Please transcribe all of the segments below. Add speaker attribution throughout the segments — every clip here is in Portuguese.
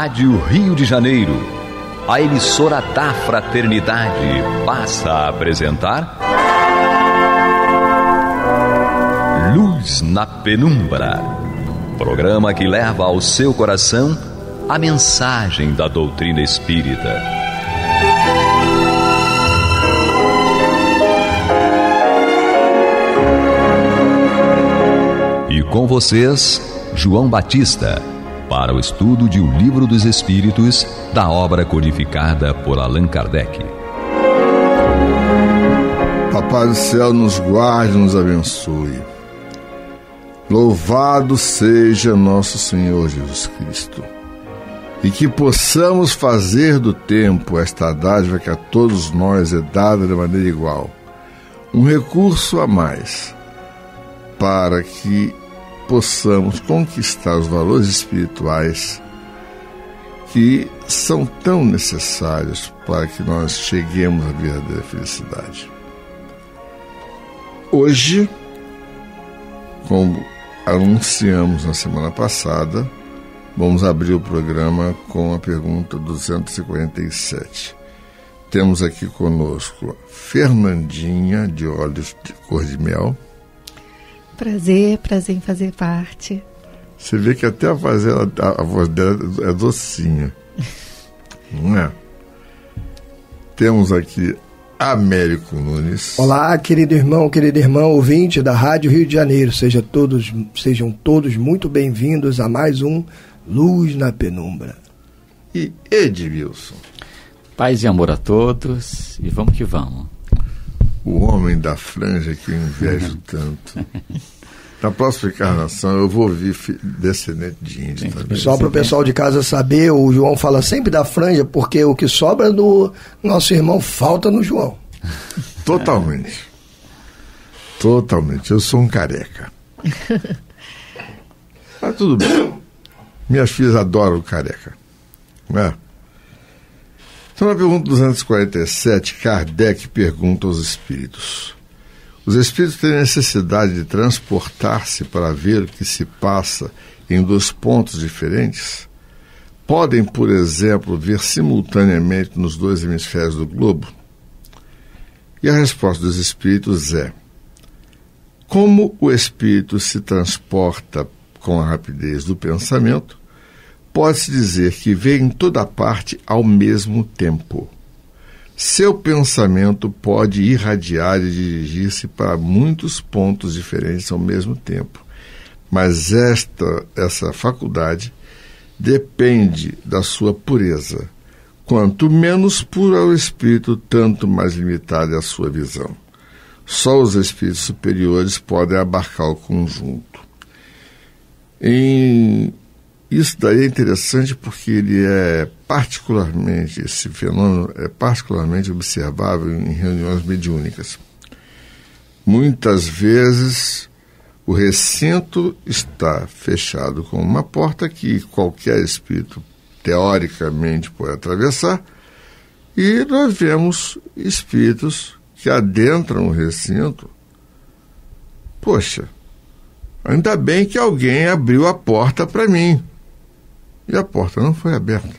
Speaker 1: Rádio Rio de Janeiro, a emissora da Fraternidade, passa a apresentar Luz na Penumbra, programa que leva ao seu coração a mensagem da doutrina espírita. E com vocês, João Batista, para o estudo de O Livro dos Espíritos, da obra codificada por Allan Kardec.
Speaker 2: Papai do céu nos guarde e nos abençoe. Louvado seja nosso Senhor Jesus Cristo. E que possamos fazer do tempo esta dádiva que a todos nós é dada de maneira igual, um recurso a mais, para que possamos conquistar os valores espirituais que são tão necessários para que nós cheguemos à verdadeira felicidade. Hoje, como anunciamos na semana passada, vamos abrir o programa com a pergunta 247. Temos aqui conosco Fernandinha, de olhos de cor de mel.
Speaker 3: Prazer em fazer parte.
Speaker 2: Você vê que até a voz dela é docinha. Não é? Temos aqui Américo Nunes.
Speaker 4: Olá, querido irmão, querida irmã, ouvinte da Rádio Rio de Janeiro. Sejam todos muito bem-vindos a mais um Luz na Penumbra.
Speaker 2: E Edmilson.
Speaker 5: Paz e amor a todos, e vamos que vamos.
Speaker 2: O homem da franja que eu invejo tanto. Na próxima encarnação eu vou ouvir descendente de índio também.
Speaker 4: Só para o pessoal de casa saber, o João fala sempre da franja, porque o que sobra do nosso irmão falta no João.
Speaker 2: Totalmente. Eu sou um careca. Mas tudo bem. Minhas filhas adoram o careca. Não é? Então, na pergunta 247, Kardec pergunta aos espíritos: os espíritos têm necessidade de transportar-se para ver o que se passa em dois pontos diferentes? Podem, por exemplo, ver simultaneamente nos dois hemisférios do globo? E a resposta dos espíritos é: como o espírito se transporta com a rapidez do pensamento, pode-se dizer que vê em toda parte ao mesmo tempo. Seu pensamento pode irradiar e dirigir-se para muitos pontos diferentes ao mesmo tempo, mas essa faculdade depende da sua pureza. Quanto menos puro é o espírito, tanto mais limitada é a sua visão. Só os espíritos superiores podem abarcar o conjunto. Isso daí é interessante porque esse fenômeno é particularmente observável em reuniões mediúnicas. Muitas vezes o recinto está fechado com uma porta que qualquer espírito teoricamente pode atravessar, e nós vemos espíritos que adentram o recinto. Poxa, ainda bem que alguém abriu a porta para mim. E a porta não foi aberta.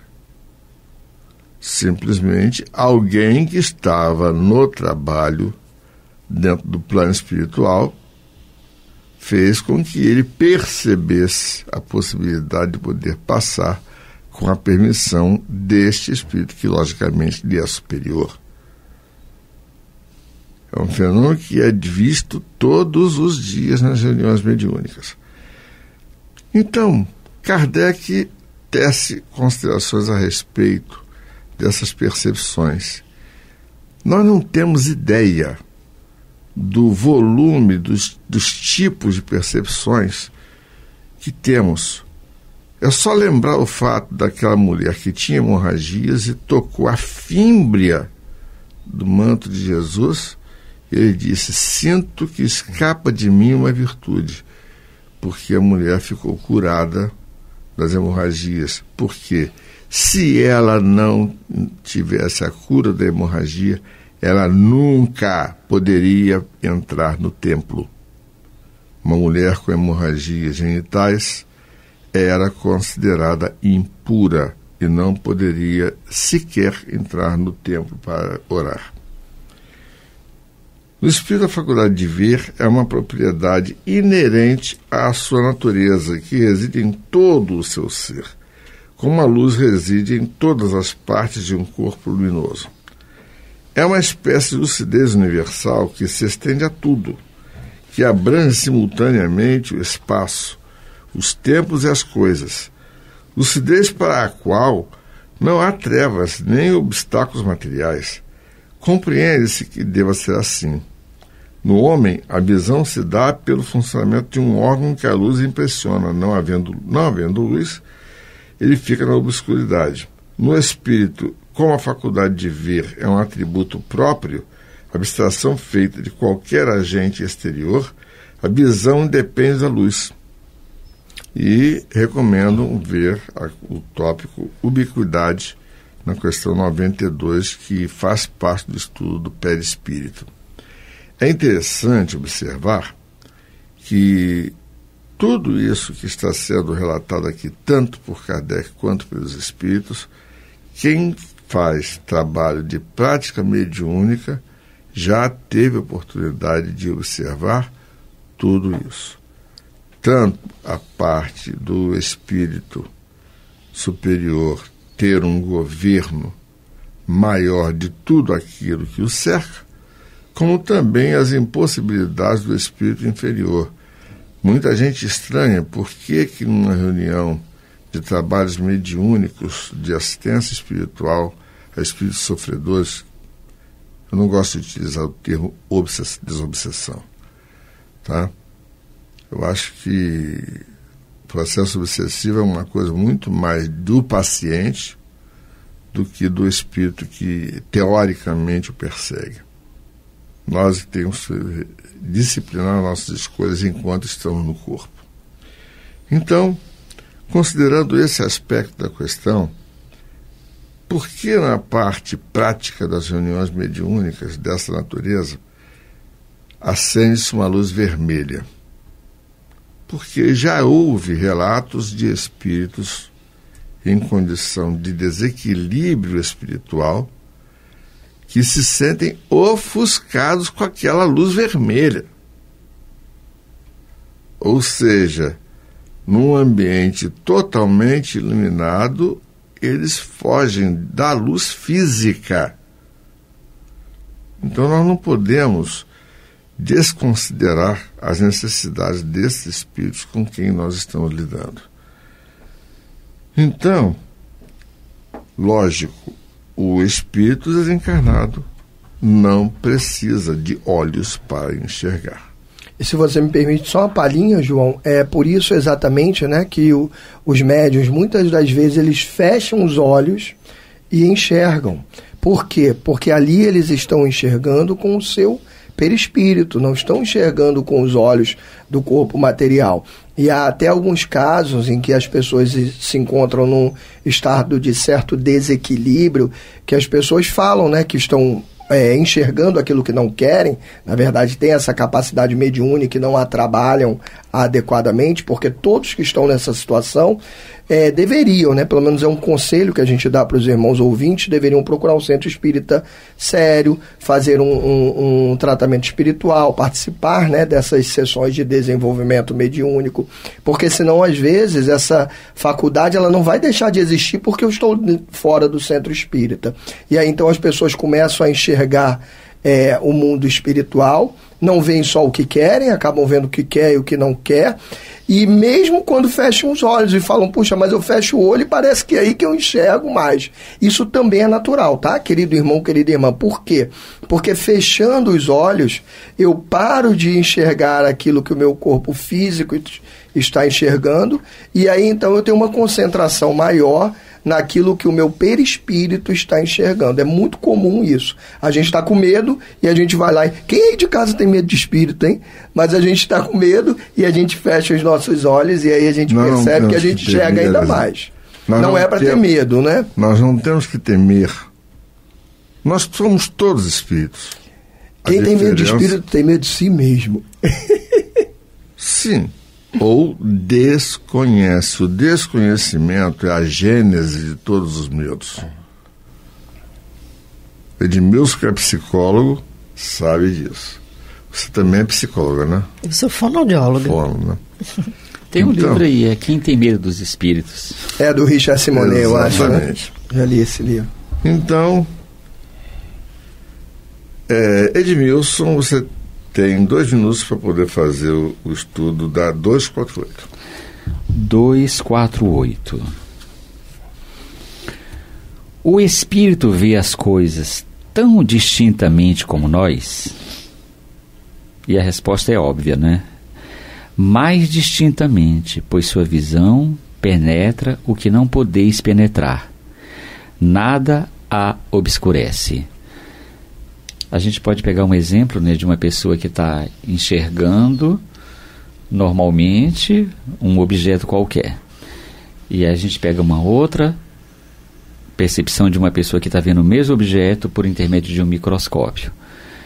Speaker 2: Simplesmente alguém que estava no trabalho, dentro do plano espiritual, fez com que ele percebesse a possibilidade de poder passar com a permissão deste espírito, que logicamente lhe é superior. É um fenômeno que é visto todos os dias nas reuniões mediúnicas. Então, Kardec tece considerações a respeito dessas percepções. Nós não temos ideia do volume, dos tipos de percepções que temos. É só lembrar o fato daquela mulher que tinha hemorragias e tocou a fímbria do manto de Jesus. Ele disse: sinto que escapa de mim uma virtude, porque a mulher ficou curada das hemorragias. Porque se ela não tivesse a cura da hemorragia, ela nunca poderia entrar no templo. Uma mulher com hemorragias genitais era considerada impura e não poderia sequer entrar no templo para orar. No espírito, a faculdade de ver é uma propriedade inerente à sua natureza, que reside em todo o seu ser, como a luz reside em todas as partes de um corpo luminoso. É uma espécie de lucidez universal que se estende a tudo, que abrange simultaneamente o espaço, os tempos e as coisas. Lucidez para a qual não há trevas nem obstáculos materiais. Compreende-se que deva ser assim. No homem, a visão se dá pelo funcionamento de um órgão que a luz impressiona. Não havendo luz, ele fica na obscuridade. No espírito, como a faculdade de ver é um atributo próprio, abstração feita de qualquer agente exterior, a visão depende da luz. E recomendo ver o tópico ubiquidade na questão 92, que faz parte do estudo do perispírito. É interessante observar que tudo isso que está sendo relatado aqui, tanto por Kardec quanto pelos espíritos, quem faz trabalho de prática mediúnica já teve oportunidade de observar tudo isso. Tanto a parte do espírito superior ter um governo maior de tudo aquilo que o cerca, como também as impossibilidades do espírito inferior. Muita gente estranha por que numa reunião de trabalhos mediúnicos de assistência espiritual a espíritos sofredores, eu não gosto de utilizar o termo desobsessão, tá? Eu acho que o processo obsessivo é uma coisa muito mais do paciente do que do espírito que teoricamente o persegue. Nós temos que disciplinar nossas escolhas enquanto estamos no corpo. Então, considerando esse aspecto da questão, por que na parte prática das reuniões mediúnicas dessa natureza acende-se uma luz vermelha? Porque já houve relatos de espíritos em condição de desequilíbrio espiritual que se sentem ofuscados com aquela luz vermelha. Ou seja, num ambiente totalmente iluminado, eles fogem da luz física. Então nós não podemos desconsiderar as necessidades desses espíritos com quem nós estamos lidando. Então, lógico, o espírito desencarnado não precisa de olhos para enxergar.
Speaker 4: E se você me permite só uma palhinha, João, é por isso exatamente, né, que os médiuns, muitas das vezes, eles fecham os olhos e enxergam. Por quê? Porque ali eles estão enxergando com o seu perispírito, não estão enxergando com os olhos do corpo material. E há até alguns casos em que as pessoas se encontram num estado de certo desequilíbrio, que as pessoas falam, né, que estão enxergando aquilo que não querem, na verdade tem essa capacidade mediúnica e não a trabalham adequadamente, porque todos que estão nessa situação deveriam, né, pelo menos é um conselho que a gente dá para os irmãos ouvintes, deveriam procurar um centro espírita sério, fazer um tratamento espiritual, participar, né, dessas sessões de desenvolvimento mediúnico, porque senão às vezes essa faculdade ela não vai deixar de existir porque eu estou fora do centro espírita. E aí então as pessoas começam a enxergar o mundo espiritual, não veem só o que querem, acabam vendo o que quer e o que não quer, e mesmo quando fecham os olhos e falam, puxa, mas eu fecho o olho e parece que é aí que eu enxergo mais. Isso também é natural, tá, querido irmão, querida irmã? Por quê? Porque fechando os olhos, eu paro de enxergar aquilo que o meu corpo físico está enxergando, e aí então eu tenho uma concentração maior naquilo que o meu perispírito está enxergando. É muito comum isso. A gente está com medo e a gente vai lá. Quem aí de casa tem medo de espírito, hein? Mas a gente está com medo e a gente fecha os nossos olhos e aí a gente percebe que a gente enxerga ainda mais. Não é para ter medo, né?
Speaker 2: Nós não temos que temer. Nós somos todos espíritos.
Speaker 4: Quem tem medo de espírito tem medo de si mesmo.
Speaker 2: Sim, ou desconhece. O desconhecimento é a gênese de todos os medos. Edmilson, que é psicólogo, sabe disso. Você também é psicóloga, né?
Speaker 6: Eu sou fonoaudióloga.
Speaker 2: Né?
Speaker 5: Tem um livro aí, Quem Tem Medo dos Espíritos.
Speaker 4: É do Richard Simonet, eu acho, né?
Speaker 2: Exatamente.
Speaker 4: Já li esse livro.
Speaker 2: Então, Edmilson, você tem 2 minutos para poder fazer o estudo da 248.
Speaker 5: 248. O espírito vê as coisas tão distintamente como nós? E a resposta é óbvia, né? Mais distintamente, pois sua visão penetra o que não podeis penetrar. Nada a obscurece. A gente pode pegar um exemplo, né, de uma pessoa que está enxergando normalmente um objeto qualquer. E a gente pega uma outra percepção de uma pessoa que está vendo o mesmo objeto por intermédio de um microscópio.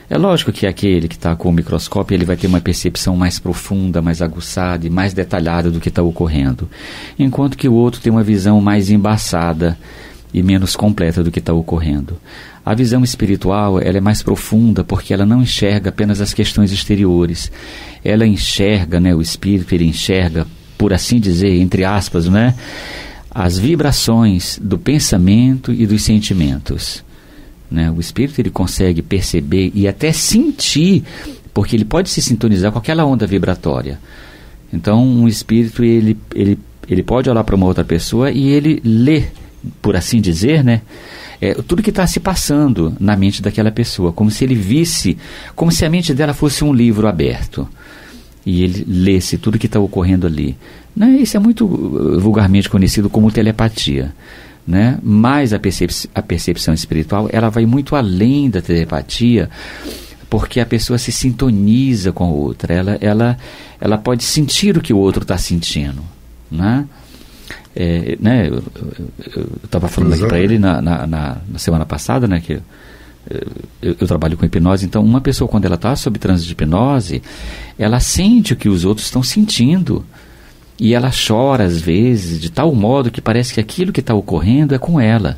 Speaker 5: É lógico que aquele que está com o microscópio ele vai ter uma percepção mais profunda, mais aguçada e mais detalhada do que está ocorrendo, enquanto que o outro tem uma visão mais embaçada e menos completa do que está ocorrendo. A visão espiritual ela é mais profunda porque ela não enxerga apenas as questões exteriores. Ela enxerga, né, o espírito ele enxerga, por assim dizer, entre aspas, né, as vibrações do pensamento e dos sentimentos. Né? O espírito ele consegue perceber e até sentir, porque ele pode se sintonizar com aquela onda vibratória. Então um espírito ele pode olhar para uma outra pessoa e ele lê, por assim dizer, né, tudo que está se passando na mente daquela pessoa, como se ele visse, como se a mente dela fosse um livro aberto e ele lesse tudo que está ocorrendo ali. Né? Isso é muito vulgarmente conhecido como telepatia. Né? Mas a percepção espiritual ela vai muito além da telepatia, porque a pessoa se sintoniza com a outra, ela pode sentir o que o outro está sentindo, né? Eu estava falando aqui para ele na semana passada, né, que eu trabalho com hipnose. Então uma pessoa, quando ela está sob transe de hipnose, ela sente o que os outros estão sentindo. E ela chora às vezes, de tal modo que parece que aquilo que está ocorrendo é com ela.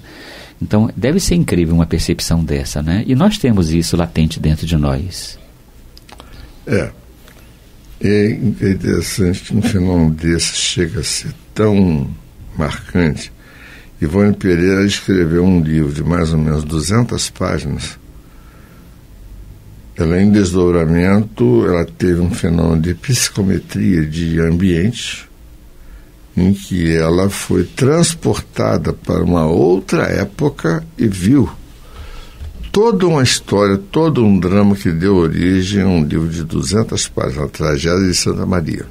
Speaker 5: Então, deve ser incrível uma percepção dessa, né? E nós temos isso latente dentro de nós.
Speaker 2: É interessante que um fenômeno desse chega a ser tão marcante. Ivone Pereira escreveu um livro de mais ou menos 200 páginas. Ela, em desdobramento, ela teve um fenômeno de psicometria de ambiente, em que ela foi transportada para uma outra época e viu toda uma história, todo um drama que deu origem a um livro de 200 páginas, A Tragédia de Santa Maria.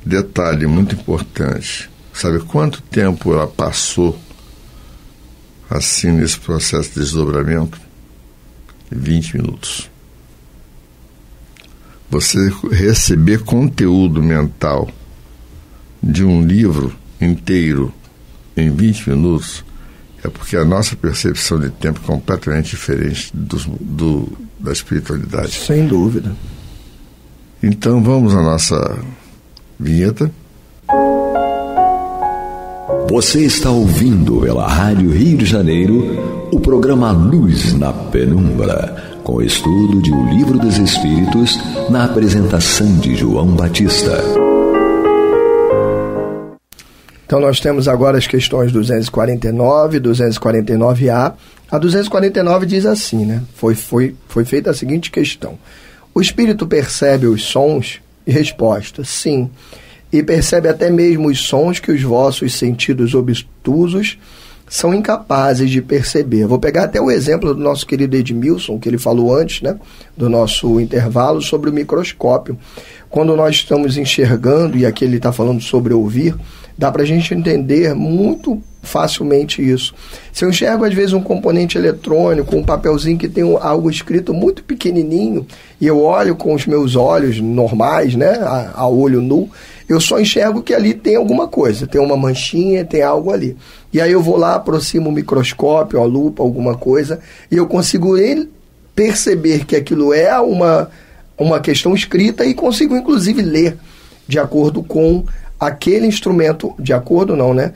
Speaker 2: Detalhe muito importante, sabe quanto tempo ela passou assim nesse processo de desdobramento? 20 minutos. Você receber conteúdo mental de um livro inteiro em 20 minutos é porque a nossa percepção de tempo é completamente diferente da espiritualidade.
Speaker 4: Sem dúvida.
Speaker 2: Então vamos à nossa vinheta.
Speaker 1: Você está ouvindo pela Rádio Rio de Janeiro o programa Luz na Penumbra, com o estudo de O Livro dos Espíritos, na apresentação de João Batista.
Speaker 4: Então nós temos agora as questões 249, 249A. A 249 diz assim, né? Foi feita a seguinte questão. O espírito percebe os sons? E resposta, sim. E percebe até mesmo os sons que os vossos sentidos obtusos são incapazes de perceber. Vou pegar até o exemplo do nosso querido Edmilson, que ele falou antes, né, do nosso intervalo, sobre o microscópio. Quando nós estamos enxergando, e aqui ele está falando sobre ouvir, dá para a gente entender muito facilmente isso. Se eu enxergo, às vezes, um componente eletrônico, um papelzinho que tem algo escrito muito pequenininho, e eu olho com os meus olhos normais, né, a olho nu, eu só enxergo que ali tem alguma coisa, tem uma manchinha, tem algo ali. E aí eu vou lá, aproximo o microscópio, a lupa, alguma coisa, e eu consigo perceber que aquilo é uma questão escrita e consigo, inclusive, ler. de acordo com aquele instrumento, de acordo não, né?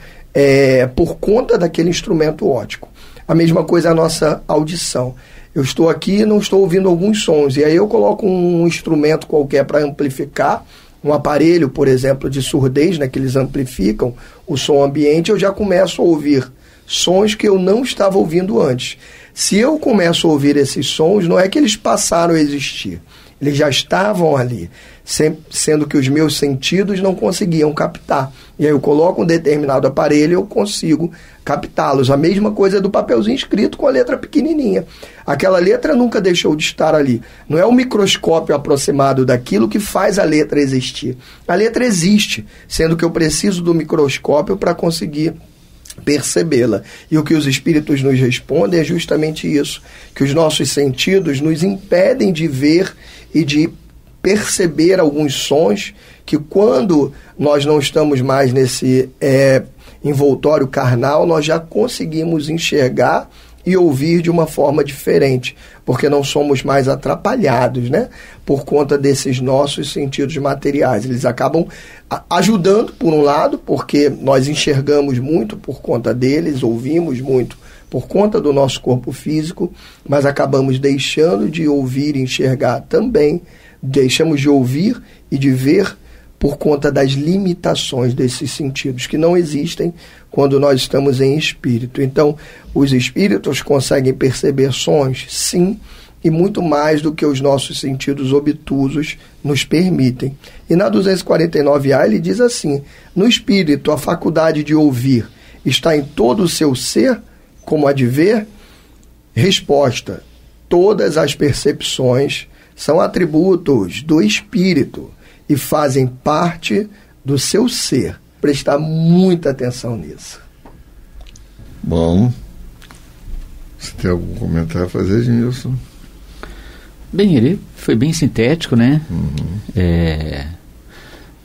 Speaker 4: Por conta daquele instrumento óptico. A mesma coisa a nossa audição. Eu estou aqui e não estou ouvindo alguns sons, e aí eu coloco um instrumento qualquer para amplificar, um aparelho, por exemplo, de surdez, né, que eles amplificam o som ambiente, eu já começo a ouvir sons que eu não estava ouvindo antes. Se eu começo a ouvir esses sons, não é que eles passaram a existir, eles já estavam ali, sendo que os meus sentidos não conseguiam captar. E aí eu coloco um determinado aparelho e eu consigo captá-los. A mesma coisa do papelzinho escrito com a letra pequenininha. Aquela letra nunca deixou de estar ali. Não é o microscópio aproximado daquilo que faz a letra existir. A letra existe, sendo que eu preciso do microscópio para conseguir percebê-la. E o que os espíritos nos respondem é justamente isso, que os nossos sentidos nos impedem de ver e de perceber alguns sons que, quando nós não estamos mais nesse envoltório carnal, nós já conseguimos enxergar e ouvir de uma forma diferente, porque não somos mais atrapalhados, né, por conta desses nossos sentidos materiais. Eles acabam ajudando, por um lado, porque nós enxergamos muito por conta deles, ouvimos muito por conta do nosso corpo físico, mas acabamos deixando de ouvir e enxergar também, deixamos de ouvir e de ver por conta das limitações desses sentidos, que não existem quando nós estamos em espírito. Então, os espíritos conseguem perceber sons, sim, e muito mais do que os nossos sentidos obtusos nos permitem. E na 249A ele diz assim: no espírito, a faculdade de ouvir está em todo o seu ser, como a de ver? Resposta: todas as percepções são atributos do espírito e fazem parte do seu ser. Prestar muita atenção nisso.
Speaker 2: Bom, você tem algum comentário a fazer, Edmilson?
Speaker 5: Bem, ele foi bem sintético, né?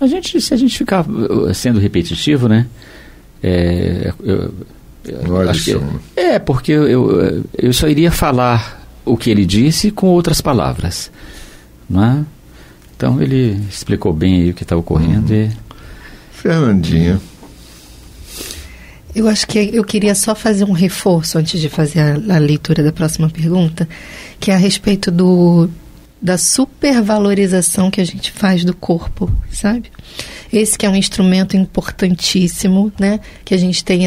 Speaker 5: Se a gente ficar sendo repetitivo, né? Porque eu só iria falar o que ele disse com outras palavras, não é? Então ele explicou bem aí o que está ocorrendo.
Speaker 2: Fernandinha.
Speaker 3: Eu acho que eu queria só fazer um reforço antes de fazer a leitura da próxima pergunta, que é a respeito da supervalorização que a gente faz do corpo, sabe? Esse que é um instrumento importantíssimo, né? Que a gente tem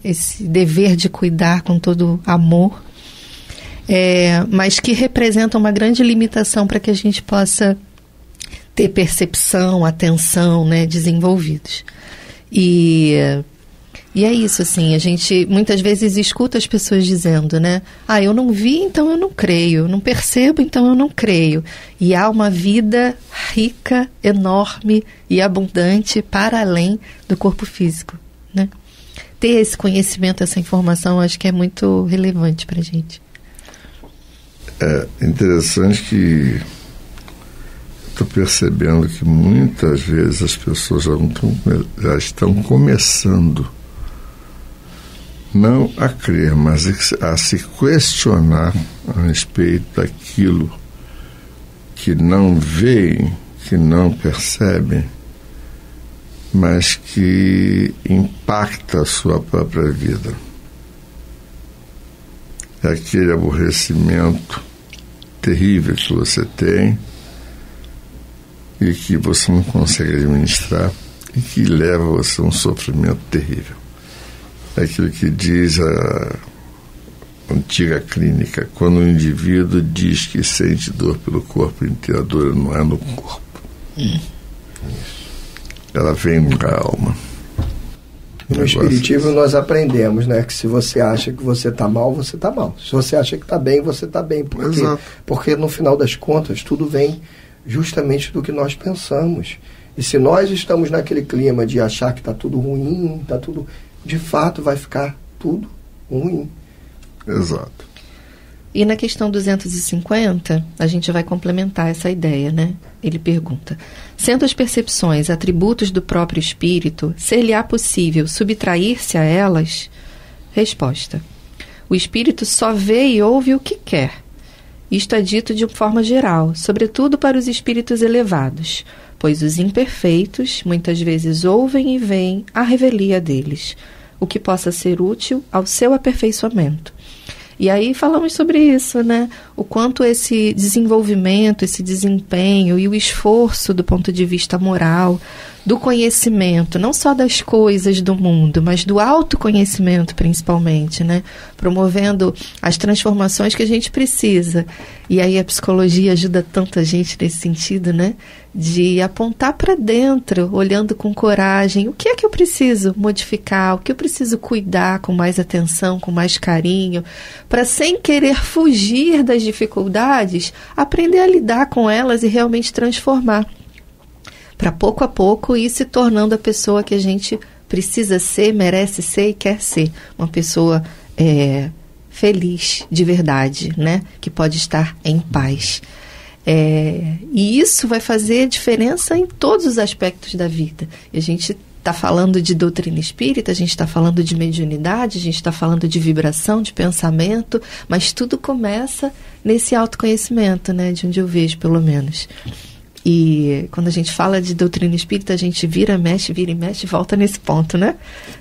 Speaker 3: esse dever de cuidar com todo amor, mas que representa uma grande limitação para que a gente possa ter percepção, atenção, né, desenvolvidos. E é isso, assim, a gente muitas vezes escuta as pessoas dizendo, né, eu não vi, então eu não creio, não percebo, então eu não creio. E há uma vida rica, enorme e abundante para além do corpo físico, né? Ter esse conhecimento, essa informação, acho que é muito relevante para a gente.
Speaker 2: É interessante que estou percebendo que muitas vezes as pessoas já estão começando não a crer, mas a se questionar a respeito daquilo que não veem, que não percebem, mas que impacta a sua própria vida. É aquele aborrecimento terrível que você tem e que você não consegue administrar e que leva você a um sofrimento terrível. É aquilo que diz a antiga clínica: quando o indivíduo diz que sente dor pelo corpo inteiro, a dor não é no corpo. Ela vem da alma.
Speaker 4: No espiritismo nós aprendemos, né, que se você acha que você está mal, você está mal. Se você acha que está bem, você está bem. Porque no final das contas tudo vem justamente do que nós pensamos. E se nós estamos naquele clima de achar que está tudo ruim, está tudo, de fato vai ficar tudo ruim.
Speaker 2: Exato.
Speaker 3: E na questão 250, a gente vai complementar essa ideia, né? Ele pergunta: sendo as percepções atributos do próprio espírito, ser-lhe-á possível subtrair-se a elas? Resposta: o espírito só vê e ouve o que quer. Isto é dito de forma geral, sobretudo para os espíritos elevados. pois os imperfeitos muitas vezes ouvem e veem a revelia deles, o que possa ser útil ao seu aperfeiçoamento. E aí falamos sobre isso, né? O quanto esse desenvolvimento, esse desempenho e o esforço do ponto de vista moral, do conhecimento, não só das coisas do mundo, mas do autoconhecimento principalmente, né? Promovendo as transformações que a gente precisa. E aí a psicologia ajuda tanta gente nesse sentido, né? De apontar para dentro, olhando com coragem, o que é que eu preciso modificar, o que eu preciso cuidar com mais atenção, com mais carinho, para, sem querer fugir das dificuldades, aprender a lidar com elas e realmente transformar. Para pouco a pouco ir se tornando a pessoa que a gente precisa ser, merece ser e quer ser. Uma pessoa feliz de verdade, né? Que pode estar em paz. E isso vai fazer diferença em todos os aspectos da vida. E a gente está falando de doutrina espírita, a gente está falando de mediunidade, a gente está falando de vibração, de pensamento, mas tudo começa nesse autoconhecimento, né? De onde eu vejo, pelo menos. E quando a gente fala de doutrina espírita, a gente vira e mexe, volta nesse ponto, né?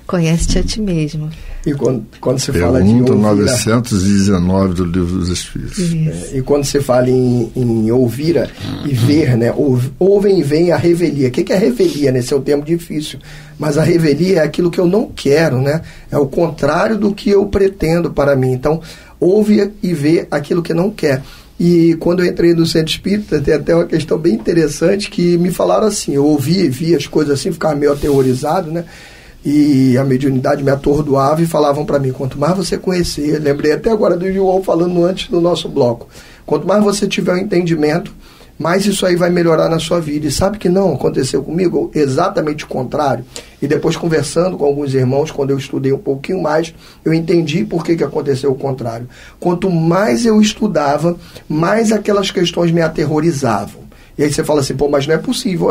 Speaker 3: Conhece-te a ti mesmo.
Speaker 4: E quando você fala de ouvir...
Speaker 2: 919 do Livro dos Espíritos.
Speaker 4: E quando você fala em ouvir e ver, né? Ouvem e veem a revelia. O que é revelia, né? Esse é um termo difícil. Mas a revelia é aquilo que eu não quero, né? É o contrário do que eu pretendo para mim. Então, ouve e vê aquilo que não quer. E quando eu entrei no Centro Espírita, tem até uma questão bem interessante que me falaram assim, eu ouvi e vi as coisas assim, ficava meio aterrorizado, né? E a mediunidade me atordoava e falavam para mim, quanto mais você conhecer, lembrei até agora do João falando antes do nosso bloco, quanto mais você tiver um entendimento, mais isso aí vai melhorar na sua vida. E sabe que não aconteceu comigo? Exatamente o contrário. E depois, conversando com alguns irmãos, quando eu estudei um pouquinho mais, eu entendi por que aconteceu o contrário. Quanto mais eu estudava, mais aquelas questões me aterrorizavam. E aí você fala assim, pô, mas não é possível.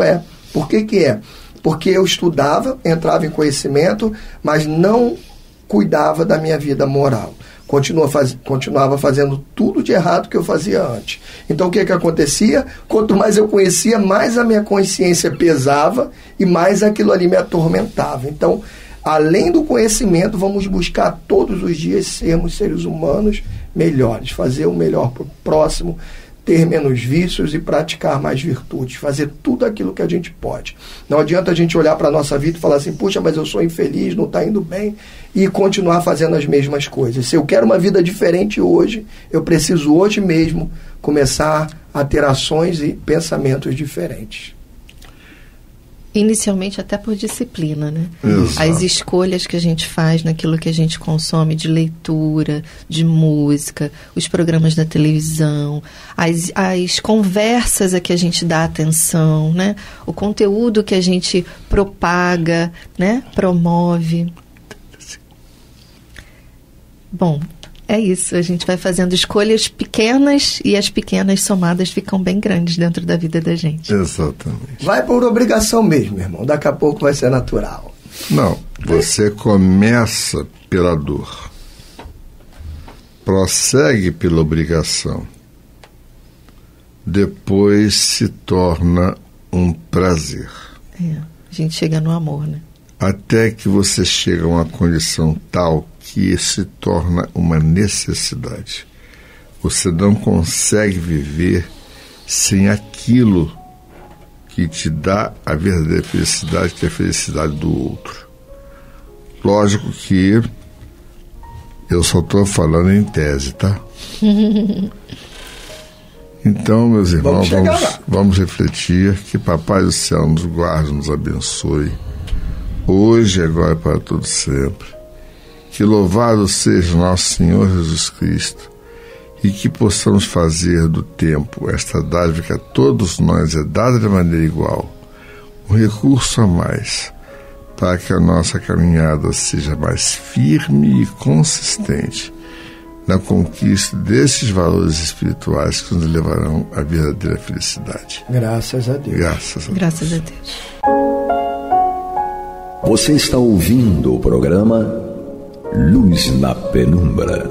Speaker 4: Por que é? Porque eu estudava, entrava em conhecimento, mas não cuidava da minha vida moral. Continuava fazendo tudo de errado que eu fazia antes. Então o que acontecia? Quanto mais eu conhecia, mais a minha consciência pesava e mais aquilo ali me atormentava. Então, além do conhecimento, vamos buscar todos os dias sermos seres humanos melhores, fazer o melhor para o próximo, ter menos vícios e praticar mais virtudes, fazer tudo aquilo que a gente pode. Não adianta a gente olhar para a nossa vida e falar assim, puxa, mas eu sou infeliz, não está indo bem, e continuar fazendo as mesmas coisas. Se eu quero uma vida diferente hoje, eu preciso hoje mesmo começar a ter ações e pensamentos diferentes.
Speaker 3: Inicialmente até por disciplina, né?
Speaker 2: Exato.
Speaker 3: As escolhas que a gente faz naquilo que a gente consome de leitura, de música, os programas da televisão, as conversas a que a gente dá atenção, né? O conteúdo que a gente propaga, né? Promove. Bom, é isso, a gente vai fazendo escolhas pequenas e as pequenas somadas ficam bem grandes dentro da vida da gente.
Speaker 2: Exatamente.
Speaker 4: Vai por obrigação mesmo, irmão. Daqui a pouco vai ser natural.
Speaker 2: Não, você começa pela dor. Prossegue pela obrigação. Depois se torna um prazer.
Speaker 3: A gente chega no amor, né?
Speaker 2: Até que você chega a uma condição tal que se torna uma necessidade. Você não consegue viver sem aquilo que te dá a verdadeira felicidade, que é a felicidade do outro. Lógico que eu só estou falando em tese, tá? Então, meus irmãos, vamos refletir, que Papai do Céu nos guarde, nos abençoe, hoje, agora e para todo sempre. Que louvado seja nosso Senhor Jesus Cristo e que possamos fazer do tempo esta dádiva que a todos nós é dada de maneira igual, um recurso a mais, para que a nossa caminhada seja mais firme e consistente na conquista desses valores espirituais que nos levarão à verdadeira felicidade.
Speaker 4: Graças a Deus.
Speaker 3: Graças a Deus.
Speaker 1: Você está ouvindo o programa Luz na Penumbra.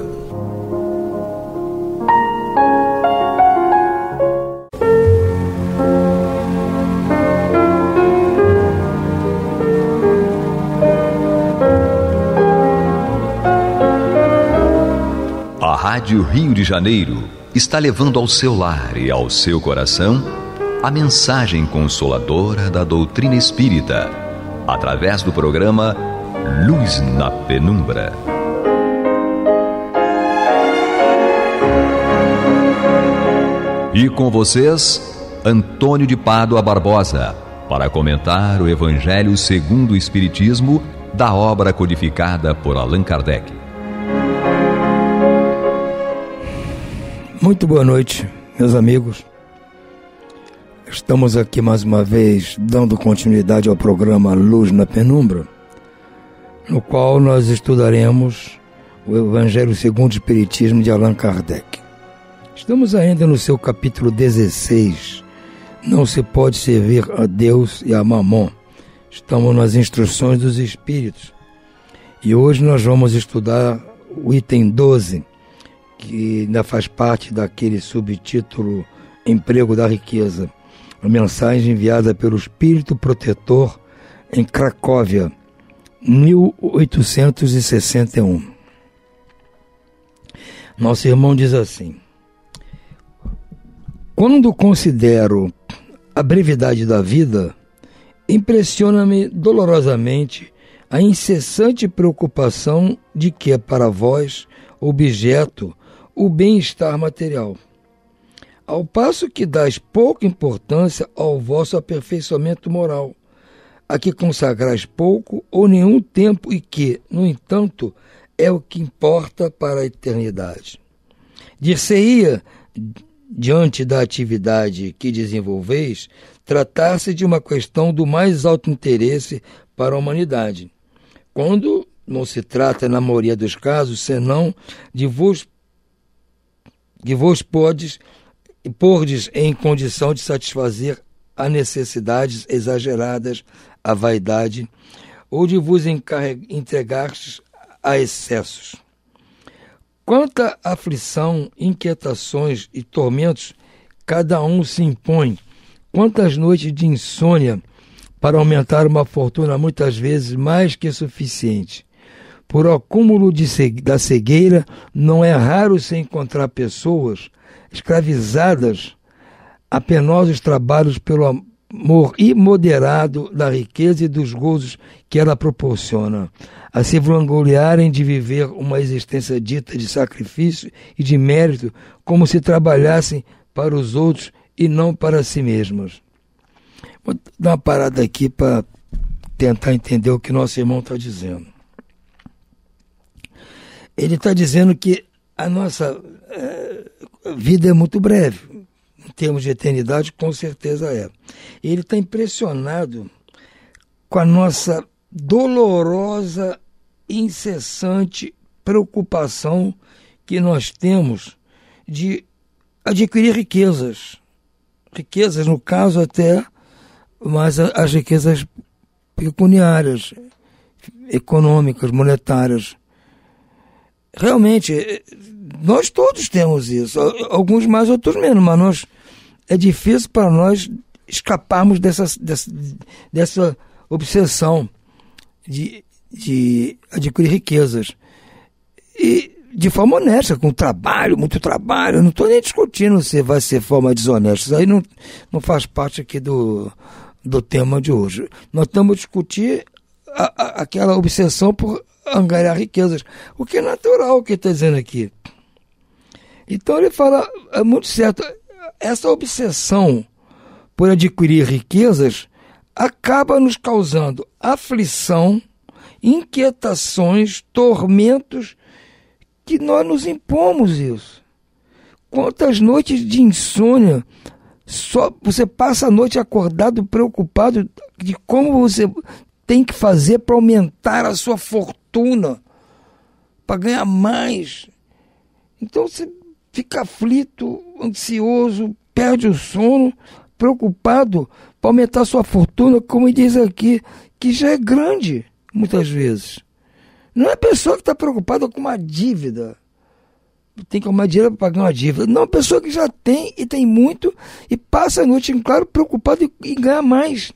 Speaker 1: Rádio Rio de Janeiro está levando ao seu lar e ao seu coração a mensagem consoladora da doutrina espírita, através do programa Luz na Penumbra. E com vocês, Antônio de Pádua Barbosa, para comentar o Evangelho segundo o Espiritismo, da obra codificada por Allan Kardec.
Speaker 6: Muito boa noite, meus amigos. Estamos aqui mais uma vez dando continuidade ao programa Luz na Penumbra, no qual nós estudaremos o Evangelho segundo o Espiritismo de Allan Kardec. Estamos ainda no seu capítulo 16, Não se pode servir a Deus e a Mamon. Estamos nas instruções dos Espíritos. E hoje nós vamos estudar o item 12, que ainda faz parte daquele subtítulo Emprego da Riqueza, a mensagem enviada pelo Espírito Protetor em Cracóvia, 1861. Nosso irmão diz assim: quando considero a brevidade da vida, impressiona-me dolorosamente a incessante preocupação de que é para vós objeto o bem-estar material, ao passo que dais pouca importância ao vosso aperfeiçoamento moral, a que consagrais pouco ou nenhum tempo e que, no entanto, é o que importa para a eternidade. Dir-se-ia, diante da atividade que desenvolveis, tratar-se de uma questão do mais alto interesse para a humanidade, quando não se trata, na maioria dos casos, senão de vos pordes em condição de satisfazer a necessidades exageradas, a vaidade, ou de vos entregar-vos a excessos. Quanta aflição, inquietações e tormentos cada um se impõe, quantas noites de insônia para aumentar uma fortuna muitas vezes mais que suficiente. Por acúmulo da cegueira, não é raro se encontrar pessoas escravizadas a penosos trabalhos pelo amor imoderado da riqueza e dos gozos que ela proporciona, a se vangloriarem de viver uma existência dita de sacrifício e de mérito, como se trabalhassem para os outros e não para si mesmos. Vou dar uma parada aqui para tentar entender o que nosso irmão está dizendo. Ele está dizendo que a nossa vida é muito breve, em termos de eternidade, com certeza é. Ele está impressionado com a nossa dolorosa, incessante preocupação que nós temos de adquirir riquezas. Riquezas, no caso, até mais as riquezas pecuniárias, econômicas, monetárias. Realmente, nós todos temos isso, alguns mais, outros menos, mas é difícil para nós escaparmos dessa obsessão de adquirir riquezas. E de forma honesta, com trabalho, muito trabalho. Eu não estou nem discutindo se vai ser forma desonesta, isso aí não faz parte aqui do tema de hoje. Nós estamos discutindo aquela obsessão por angariar riquezas, o que é natural, o que ele está dizendo aqui. Então ele fala, é muito certo, essa obsessão por adquirir riquezas acaba nos causando aflição, inquietações, tormentos, que nós nos impomos isso. Quantas noites de insônia, só você passa a noite acordado, preocupado de como você tem que fazer para aumentar a sua fortuna, para ganhar mais. Então você fica aflito, ansioso, perde o sono, preocupado para aumentar a sua fortuna, como diz aqui, que já é grande, muitas vezes. Não é a pessoa que está preocupada com uma dívida, tem que arrumar dinheiro para pagar uma dívida. Não, a pessoa que já tem e tem muito e passa a noite, claro, preocupada em ganhar mais.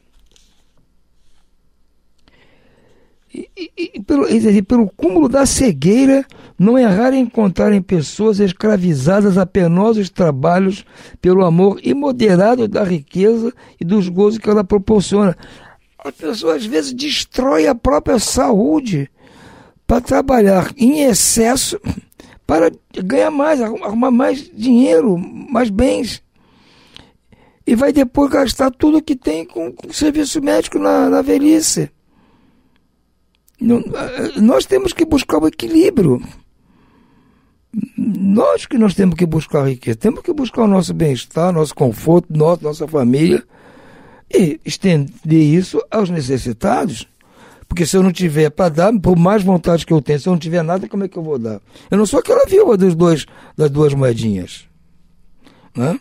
Speaker 6: Pelo cúmulo da cegueira, não é raro encontrar em pessoas escravizadas a penosos trabalhos pelo amor imoderado da riqueza e dos gozos que ela proporciona. A pessoa às vezes destrói a própria saúde para trabalhar em excesso, para ganhar mais, arrumar mais dinheiro, mais bens. E vai depois gastar tudo que tem com serviço médico na velhice. Nós temos que buscar o equilíbrio. Nós temos que buscar a riqueza, temos que buscar o nosso bem-estar, nosso conforto, nossa família, e estender isso aos necessitados. Porque se eu não tiver para dar, por mais vontade que eu tenho, se eu não tiver nada, como é que eu vou dar? Eu não sou aquela viúva das duas moedinhas, né?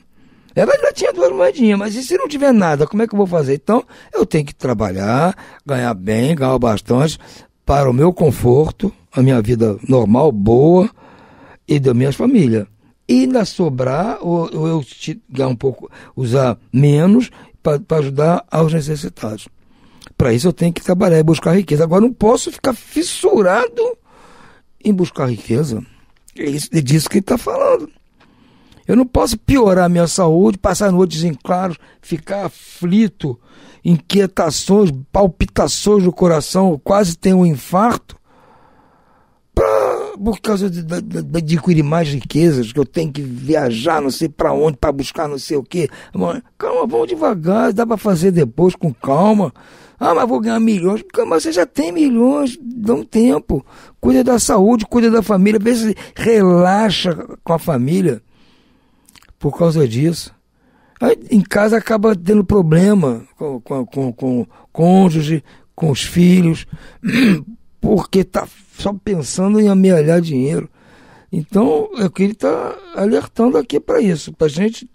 Speaker 6: Ela já tinha 2 moedinhas, mas e se não tiver nada, como é que eu vou fazer? Então, eu tenho que trabalhar, ganhar bem, ganhar bastante, para o meu conforto, a minha vida normal, boa, e da minha família. E ainda sobrar, ou eu ganhar um pouco, usar menos, para ajudar aos necessitados. Para isso eu tenho que trabalhar e buscar riqueza. Agora, não posso ficar fissurado em buscar riqueza. É disso que ele está falando. Eu não posso piorar a minha saúde, passar noites em claros, ficar aflito, inquietações, palpitações no coração, quase ter um infarto, por causa de adquirir mais riquezas, que eu tenho que viajar não sei para onde, para buscar não sei o quê. Calma, vamos devagar, dá para fazer depois com calma. Mas vou ganhar milhões. Mas você já tem milhões, dá um tempo. Cuida da saúde, cuida da família, vê se relaxa com a família. Por causa disso. Aí, em casa acaba tendo problema com o cônjuge, com os filhos, porque está só pensando em amealhar dinheiro. Então, é o que ele está alertando aqui para isso, para a gente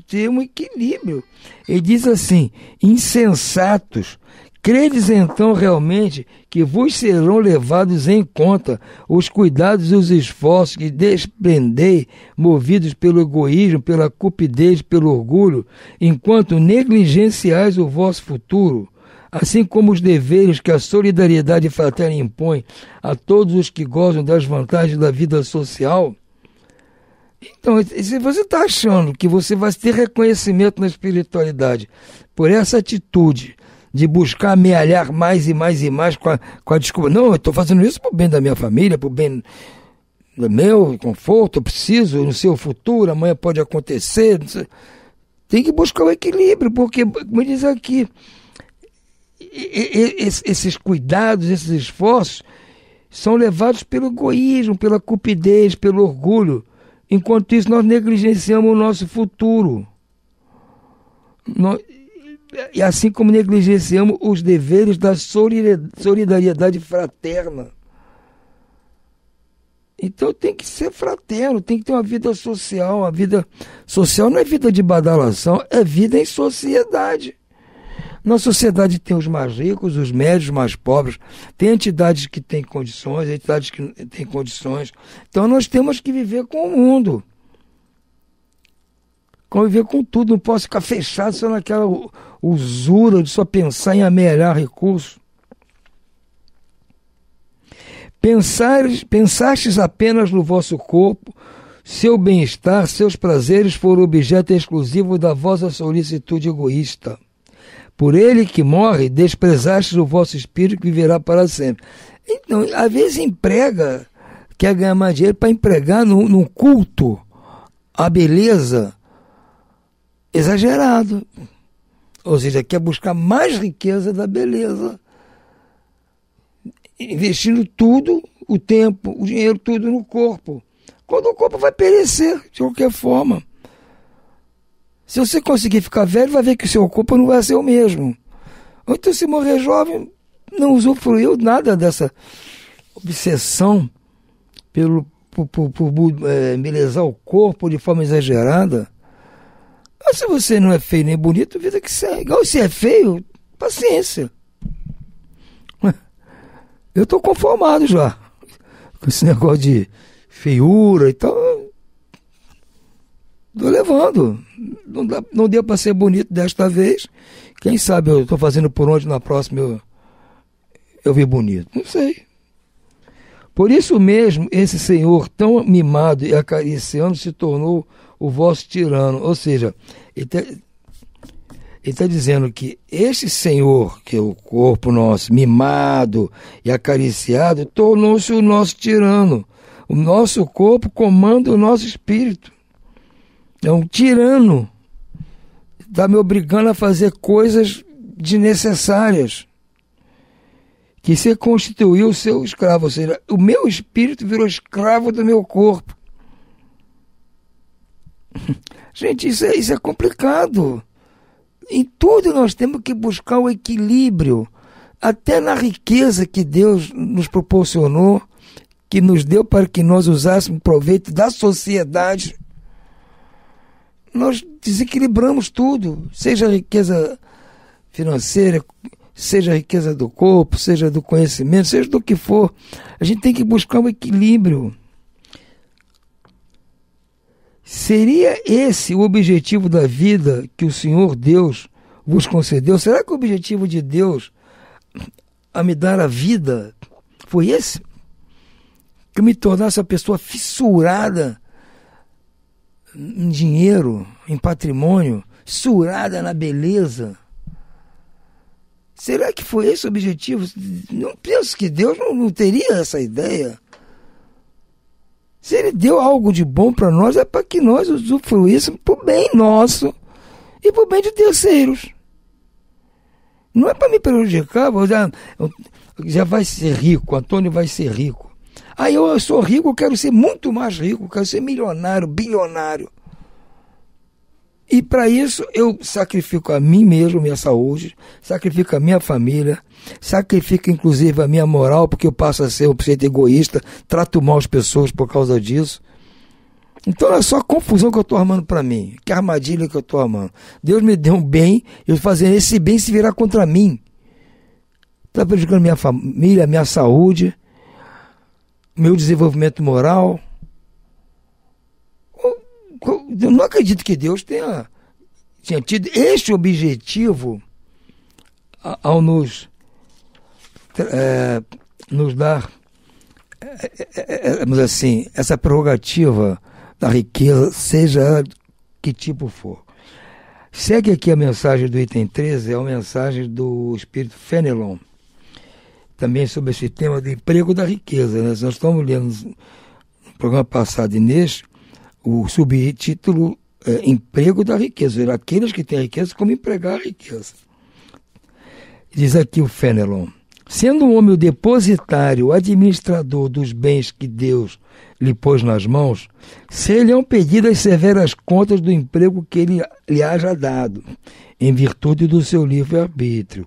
Speaker 6: ter um equilíbrio. Ele diz assim: insensatos, credes então realmente que vos serão levados em conta os cuidados e os esforços que desprendei, movidos pelo egoísmo, pela cupidez, pelo orgulho, enquanto negligenciais o vosso futuro, assim como os deveres que a solidariedade fraterna impõe a todos os que gozam das vantagens da vida social? Então, se você está achando que você vai ter reconhecimento na espiritualidade por essa atitude de buscar amealhar mais e mais e mais com a desculpa, não, eu estou fazendo isso para o bem da minha família, para o bem do meu conforto, eu preciso, no seu futuro, amanhã pode acontecer, tem que buscar o equilíbrio, porque, como diz aqui, esses cuidados, esses esforços são levados pelo egoísmo, pela cupidez, pelo orgulho. Enquanto isso, nós negligenciamos o nosso futuro. E assim como negligenciamos os deveres da solidariedade fraterna. Então tem que ser fraterno, tem que ter uma vida social. A vida social não é vida de badalação, é vida em sociedade. Na sociedade tem os mais ricos, os médios, os mais pobres, tem entidades que têm condições, entidades que não têm condições. Então nós temos que viver com o mundo. Conviver com tudo, não posso ficar fechado só naquela usura de só pensar em amealhar recursos. Pensastes apenas no vosso corpo, seu bem-estar, seus prazeres foram objeto exclusivo da vossa solicitude egoísta. Por ele que morre, desprezastes o vosso espírito que viverá para sempre. Então, às vezes quer ganhar mais dinheiro para empregar num culto à beleza exagerado. Ou seja, quer buscar mais riqueza da beleza. Investindo tudo, o tempo, o dinheiro, tudo no corpo. Quando o corpo vai perecer, de qualquer forma. Se você conseguir ficar velho, vai ver que o seu corpo não vai ser o mesmo. Ou então, se morrer jovem, não usufruiu nada dessa obsessão por embelezar o corpo de forma exagerada. Mas se você não é feio nem bonito, vida que segue. Igual se é feio, paciência. Eu estou conformado já com esse negócio de feiura e tal. Estou levando. Não deu para ser bonito desta vez. Quem sabe eu estou fazendo por onde na próxima eu vi bonito? Não sei. Por isso mesmo, esse Senhor tão mimado e acariciando se tornou o vosso tirano. Ou seja, ele está dizendo que este Senhor, que é o corpo nosso, mimado e acariciado, tornou-se o nosso tirano. O nosso corpo comanda o nosso espírito. É um tirano. Está me obrigando a fazer coisas desnecessárias. Que se constituiu o seu escravo. Ou seja, o meu espírito virou escravo do meu corpo. Gente, isso é complicado. Em tudo nós temos que buscar o equilíbrio. Até na riqueza que Deus nos proporcionou, que nos deu para que nós usássemos proveito da sociedade, nós desequilibramos tudo. Seja a riqueza financeira, seja a riqueza do corpo, seja do conhecimento, seja do que for. A gente tem que buscar um equilíbrio. Seria esse o objetivo da vida que o Senhor Deus vos concedeu? Será que o objetivo de Deus a me dar a vida foi esse? Que eu me tornasse uma pessoa fissurada em dinheiro, em patrimônio, fissurada na beleza? Será que foi esse o objetivo? Não penso que Deus não teria essa ideia. Se Ele deu algo de bom para nós, é para que nós usufruíssemos para o bem nosso e para o bem de terceiros. Não é para me prejudicar. Já vai ser rico, Antônio vai ser rico. Aí eu sou rico, eu quero ser muito mais rico, eu quero ser milionário, bilionário. E para isso eu sacrifico a mim mesmo, minha saúde, sacrifico a minha família, sacrifico inclusive a minha moral, porque eu passo a ser um sujeito egoísta, trato mal as pessoas por causa disso. Então é só confusão que eu estou armando para mim, que armadilha que eu estou armando. Deus me deu um bem, eu fazendo esse bem se virar contra mim. Está prejudicando minha família, minha saúde, meu desenvolvimento moral. Eu não acredito que Deus tenha tido este objetivo ao nos dar, vamos assim, essa prerrogativa da riqueza, seja ela que tipo for. Segue aqui a mensagem do item 13, é a mensagem do Espírito Fenelon, também sobre esse tema do emprego da riqueza. Né? Nós estamos lendo no programa passado e neste, o subtítulo é Emprego da Riqueza, aqueles que têm riqueza, como empregar a riqueza. Diz aqui o Fenelon: sendo um homem o depositário, o administrador dos bens que Deus lhe pôs nas mãos, se-lhe-ão pedidas severas contas do emprego que ele lhe haja dado, em virtude do seu livre-arbítrio.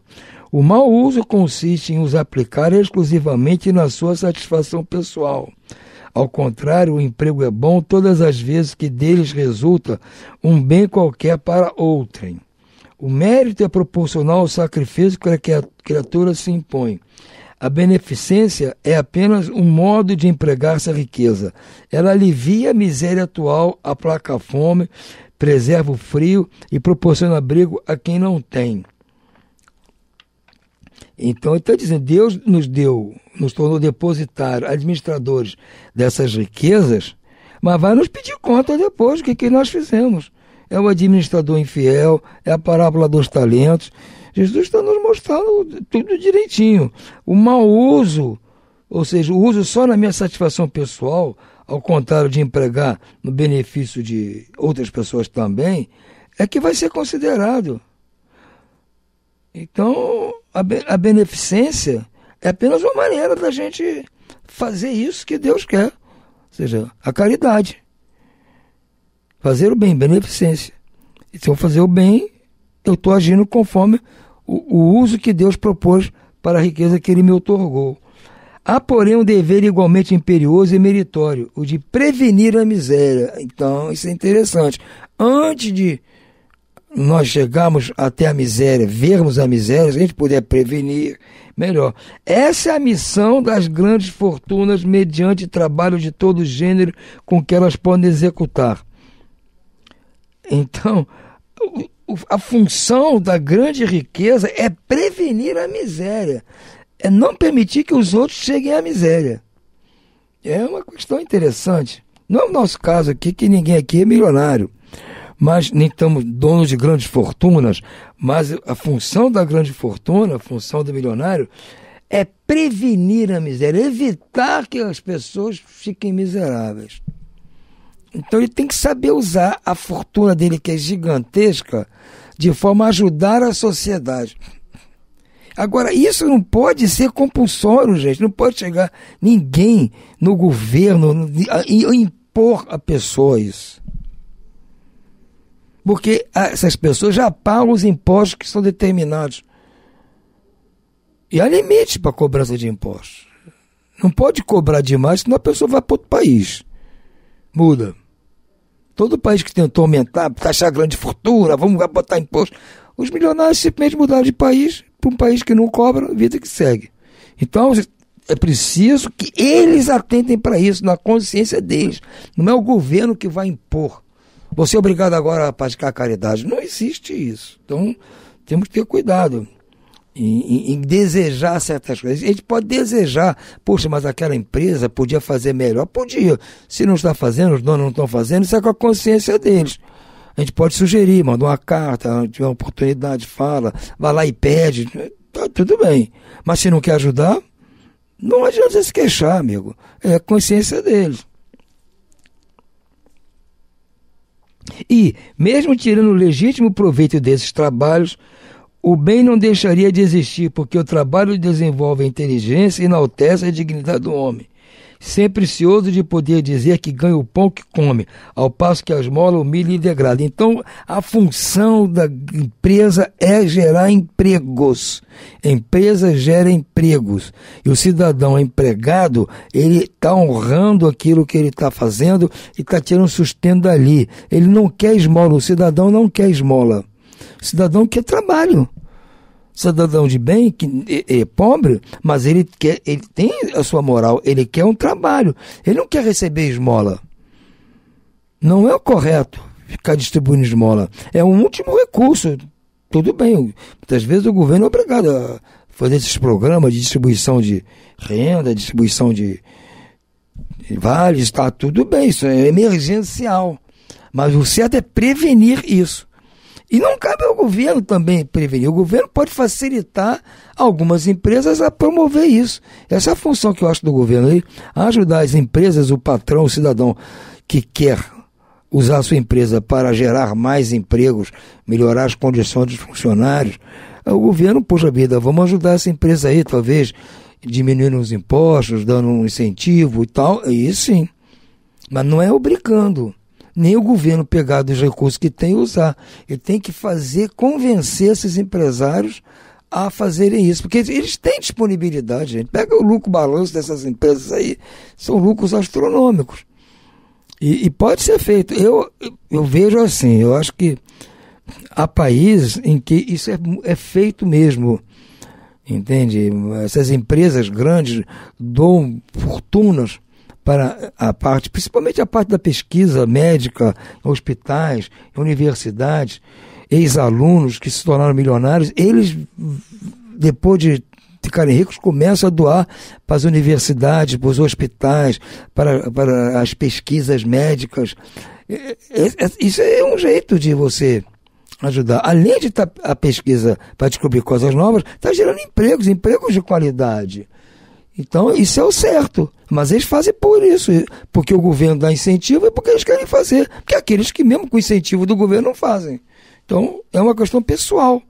Speaker 6: O mau uso consiste em os aplicar exclusivamente na sua satisfação pessoal. Ao contrário, o emprego é bom todas as vezes que deles resulta um bem qualquer para outrem. O mérito é proporcional ao sacrifício que a criatura se impõe. A beneficência é apenas um modo de empregar-se a riqueza. Ela alivia a miséria atual, aplaca a fome, preserva o frio e proporciona abrigo a quem não tem. Então, ele está dizendo, Deus nos tornou depositários, administradores dessas riquezas, mas vai nos pedir conta depois do que nós fizemos. É o administrador infiel, é a parábola dos talentos. Jesus está nos mostrando tudo direitinho. O mau uso, ou seja, o uso só na minha satisfação pessoal, ao contrário de empregar no benefício de outras pessoas também, é que vai ser considerado. Então, a beneficência é apenas uma maneira da gente fazer isso que Deus quer. Ou seja, a caridade. Fazer o bem, beneficência. E se eu fazer o bem, eu estou agindo conforme o uso que Deus propôs para a riqueza que Ele me outorgou. Há, porém, um dever igualmente imperioso e meritório, o de prevenir a miséria. Então, isso é interessante. Antes de nós chegarmos até a miséria, vermos a miséria, se a gente puder prevenir, melhor. Essa é a missão das grandes fortunas mediante trabalho de todo gênero com que elas podem executar. Então, a função da grande riqueza é prevenir a miséria, é não permitir que os outros cheguem à miséria. É uma questão interessante. Não é o nosso caso aqui, que ninguém aqui é milionário, mas nem estamos donos de grandes fortunas, mas a função da grande fortuna, a função do milionário, é prevenir a miséria, evitar que as pessoas fiquem miseráveis. Então ele tem que saber usar a fortuna dele, que é gigantesca, de forma a ajudar a sociedade. Agora, isso não pode ser compulsório, gente. Não pode chegar ninguém no governo e impor a pessoa isso. Porque essas pessoas já pagam os impostos que são determinados. E há limite para a cobrança de impostos. Não pode cobrar demais, senão a pessoa vai para outro país. Muda. Todo país que tentou aumentar, taxar grande fortuna, vamos botar imposto. Os milionários simplesmente mudaram de país para um país que não cobra, vida que segue. Então, é preciso que eles atentem para isso, na consciência deles. Não é o governo que vai impor. Você é obrigado agora a praticar caridade. Não existe isso. Então, temos que ter cuidado em desejar certas coisas. A gente pode desejar, poxa, mas aquela empresa podia fazer melhor. Podia. Se não está fazendo, os donos não estão fazendo, isso é com a consciência deles. A gente pode sugerir, manda uma carta, tiver uma oportunidade, fala, vai lá e pede, tá, tudo bem. Mas se não quer ajudar, não adianta se queixar, amigo. É a consciência deles. E, mesmo tirando o legítimo proveito desses trabalhos, o bem não deixaria de existir, porque o trabalho desenvolve a inteligência e enaltece a dignidade do homem, sempre ansioso de poder dizer que ganha o pão que come, ao passo que a esmola humilha e degrada. Então, a função da empresa é gerar empregos. A empresa gera empregos. E o cidadão empregado, ele está honrando aquilo que ele está fazendo e está tirando sustento dali. Ele não quer esmola, o cidadão não quer esmola. O cidadão quer trabalho. Cidadão de bem, que é pobre, mas ele tem a sua moral, ele quer um trabalho, ele não quer receber esmola. Não é o correto ficar distribuindo esmola, é um último recurso. Tudo bem, muitas vezes o governo é obrigado a fazer esses programas de distribuição de renda, distribuição de vales, está tudo bem, isso é emergencial, mas o certo é prevenir isso. E não cabe ao governo também prevenir. O governo pode facilitar algumas empresas a promover isso. Essa é a função que eu acho do governo aí, ajudar as empresas, o patrão, o cidadão que quer usar a sua empresa para gerar mais empregos, melhorar as condições dos funcionários. O governo, poxa vida, vamos ajudar essa empresa aí, talvez diminuindo os impostos, dando um incentivo e tal, aí sim. Mas não é obrigando. Nem o governo pegar dos recursos que tem e usar. Ele tem que convencer esses empresários a fazerem isso. Porque eles têm disponibilidade, gente. Pega o lucro balanço dessas empresas aí, são lucros astronômicos. E pode ser feito. Eu vejo assim, eu acho que há países em que isso é feito mesmo. Entende? Essas empresas grandes dão fortunas para a parte, principalmente a parte da pesquisa médica, hospitais, universidades, ex-alunos que se tornaram milionários, eles, depois de ficarem ricos, começam a doar para as universidades, para os hospitais, para as pesquisas médicas. Isso é um jeito de você ajudar. Além de estar a pesquisa para descobrir coisas novas, está gerando empregos de qualidade. Então, isso é o certo. Mas eles fazem por isso, porque o governo dá incentivo e porque eles querem fazer. Porque aqueles que mesmo com incentivo do governo não fazem. Então, é uma questão pessoal.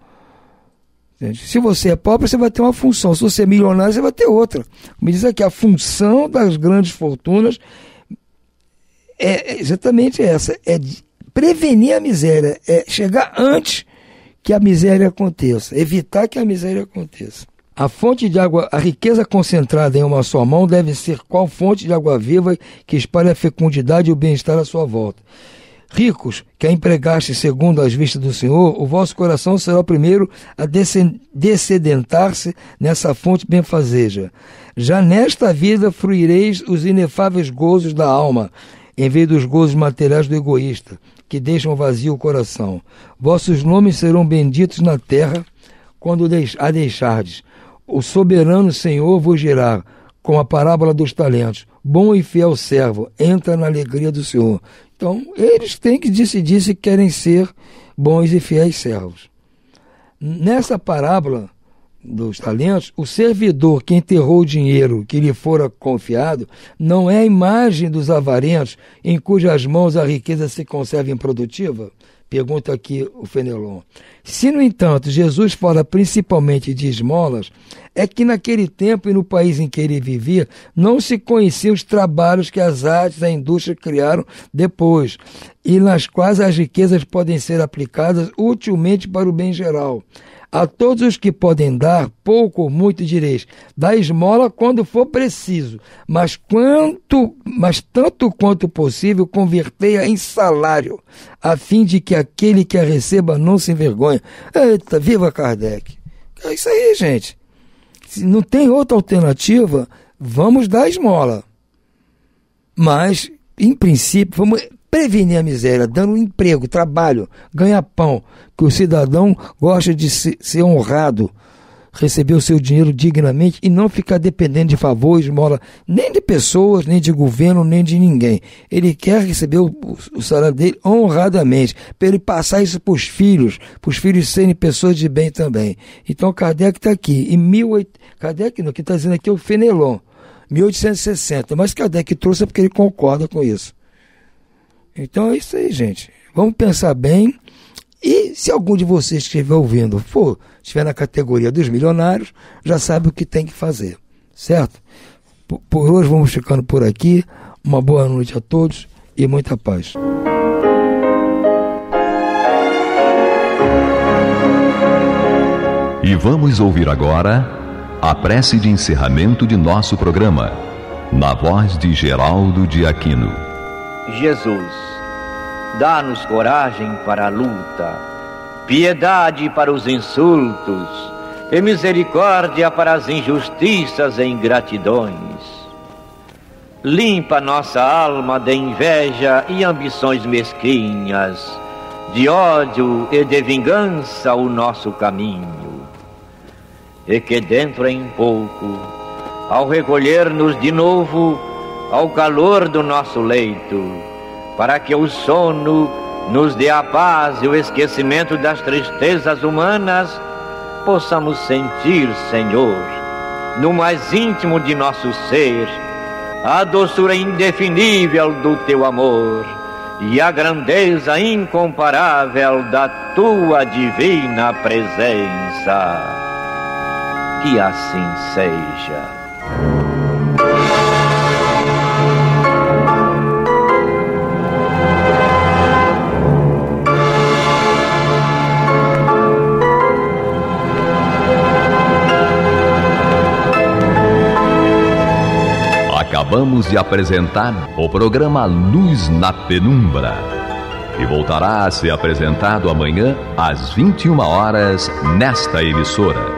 Speaker 6: Entende? Se você é pobre, você vai ter uma função. Se você é milionário, você vai ter outra. Me diz aqui, a função das grandes fortunas é exatamente essa. É prevenir a miséria. É chegar antes que a miséria aconteça. Evitar que a miséria aconteça. A fonte de água, a riqueza concentrada em uma só mão deve ser qual fonte de água viva que espalha a fecundidade e o bem-estar à sua volta. Ricos, que a empregaste segundo as vistas do Senhor, o vosso coração será o primeiro a descedentar-se nessa fonte benfazeja. Já nesta vida fruireis os inefáveis gozos da alma, em vez dos gozos materiais do egoísta, que deixam vazio o coração. Vossos nomes serão benditos na terra quando a deixardes. o soberano Senhor vos dirá, com a parábola dos talentos: bom e fiel servo, entra na alegria do Senhor. Então, eles têm que decidir se querem ser bons e fiéis servos. Nessa parábola dos talentos, o servidor que enterrou o dinheiro que lhe fora confiado não é a imagem dos avarentos em cujas mãos a riqueza se conserva improdutiva? Pergunta aqui o Fenelon. Se, no entanto, Jesus fala principalmente de esmolas, é que naquele tempo e no país em que ele vivia, não se conheciam os trabalhos que as artes e a indústria criaram depois, e nas quais as riquezas podem ser aplicadas utilmente para o bem geral. A todos os que podem dar, pouco ou muito direis, dá esmola quando for preciso, mas tanto quanto possível, convertei-a em salário, a fim de que aquele que a receba não se envergonhe. Eita, viva Kardec! É isso aí, gente. Se não tem outra alternativa, vamos dar esmola. Mas, em princípio, vamos prevenir a miséria, dando emprego, trabalho, ganha-pão, que o cidadão gosta de ser honrado, receber o seu dinheiro dignamente e não ficar dependendo de favor, esmola, nem de pessoas, nem de governo, nem de ninguém. Ele quer receber o salário dele honradamente, para ele passar isso para os filhos serem pessoas de bem também. Então Kardec está aqui, Kardec não, que está dizendo aqui é o Fenelon, 1860, mas Kardec trouxe porque ele concorda com isso. Então é isso aí, gente. Vamos pensar bem. E se algum de vocês que estiver ouvindo estiver na categoria dos milionários, já sabe o que tem que fazer, certo? Por hoje vamos ficando por aqui. Uma boa noite a todos e muita paz.
Speaker 1: E vamos ouvir agora a prece de encerramento de nosso programa, na voz de Geraldo de Aquino.
Speaker 7: Jesus, dá-nos coragem para a luta, piedade para os insultos e misericórdia para as injustiças e ingratidões. Limpa nossa alma de inveja e ambições mesquinhas, de ódio e de vingança o nosso caminho. E que dentro em pouco, ao recolher-nos de novo ao calor do nosso leito, para que o sono nos dê a paz e o esquecimento das tristezas humanas, possamos sentir, Senhor, no mais íntimo de nosso ser, a doçura indefinível do Teu amor e a grandeza incomparável da Tua divina presença. Que assim seja.
Speaker 1: Acabamos de apresentar o programa Luz na Penumbra, que voltará a ser apresentado amanhã às 21 horas nesta emissora.